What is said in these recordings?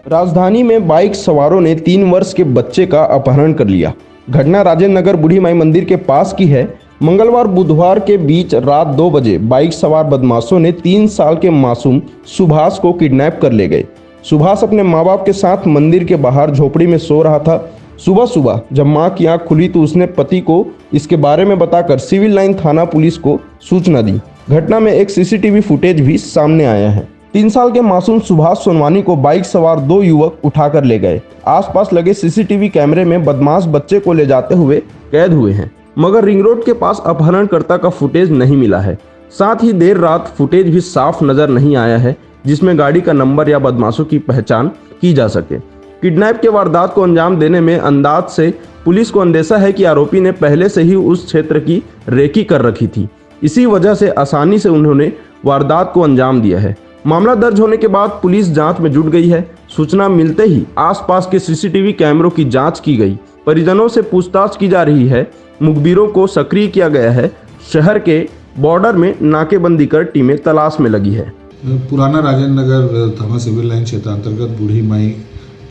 राजधानी में बाइक सवारों ने 3 वर्ष के बच्चे का अपहरण कर लिया। घटना राजेंद्र नगर बूढ़ी माई मंदिर के पास की है। मंगलवार बुधवार के बीच रात 2 बजे बाइक सवार बदमाशों ने 3 साल के मासूम सुभाष को किडनैप कर ले गए। सुभाष अपने माँ बाप के साथ मंदिर के बाहर झोपड़ी में सो रहा था। सुबह सुबह जब मां की आंख खुली तो उसने पति को इसके बारे में बताकर सिविल लाइन थाना पुलिस को सूचना दी। घटना में एक सीसीटीवी फुटेज भी सामने आया है। 3 साल के मासूम सुभाष सोनवानी को बाइक सवार 2 युवक उठाकर ले गए। आसपास लगे सीसीटीवी कैमरे में बदमाश बच्चे को ले जाते हुए कैद हुए हैं, मगर रिंग रोड के पास अपहरणकर्ता का फुटेज नहीं मिला है। साथ ही देर रात फुटेज भी साफ नजर नहीं आया है जिसमें गाड़ी का नंबर या बदमाशों की पहचान की जा सके। किडनैप के वारदात को अंजाम देने में अंदाज से पुलिस को अंदेशा है कि आरोपी ने पहले से ही उस क्षेत्र की रेकी कर रखी थी। इसी वजह से आसानी से उन्होंने वारदात को अंजाम दिया है। मामला दर्ज होने के बाद पुलिस जांच में जुट गई है। सूचना मिलते ही आसपास के सीसीटीवी कैमरों की जांच की गई। परिजनों से पूछताछ की जा रही है। मुखबिरों को सक्रिय किया गया है। शहर के बॉर्डर में नाकेबंदी कर टीमें तलाश में लगी है। पुराना राजेंद्र नगर थाना सिविल लाइन क्षेत्र अंतर्गत बूढ़ी माई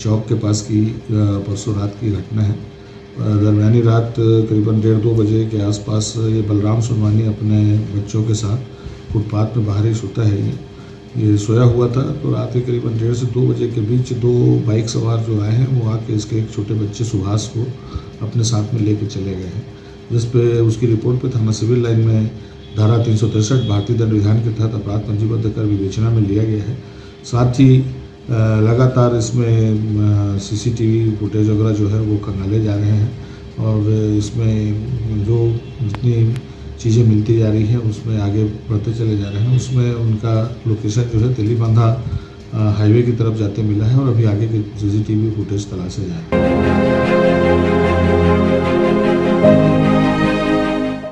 चौक के पास की परसों रात की घटना है। दरमियानी रात करीबन 1:30-2 बजे के आसपास ये बलराम सोनवानी अपने बच्चों के साथ फुटपाथ में बाहर ही सोता है। ये सोया हुआ था तो रात के करीबन 1:30 से 2 बजे के बीच 2 बाइक सवार जो आए हैं वो आके इसके एक छोटे बच्चे सुभाष को अपने साथ में लेके चले गए हैं, जिस पे उसकी रिपोर्ट पे थाना सिविल लाइन में धारा 363 भारतीय दंड विधान के तहत अपराध पंजीबद्ध कर विवेचना में लिया गया है। साथ ही लगातार इसमें सीसीटीवी फुटेज वगैरह जो है वो खंगाले जा रहे हैं और इसमें जो जितनी चीज़ें मिलती जा रही हैं उसमें आगे बढ़ते चले जा रहे हैं। उसमें उनका लोकेशन जो है तेलीबांधा हाईवे की तरफ जाते मिला है और अभी आगे के सीसीटीवी फुटेज तलाशे जा रहे हैं।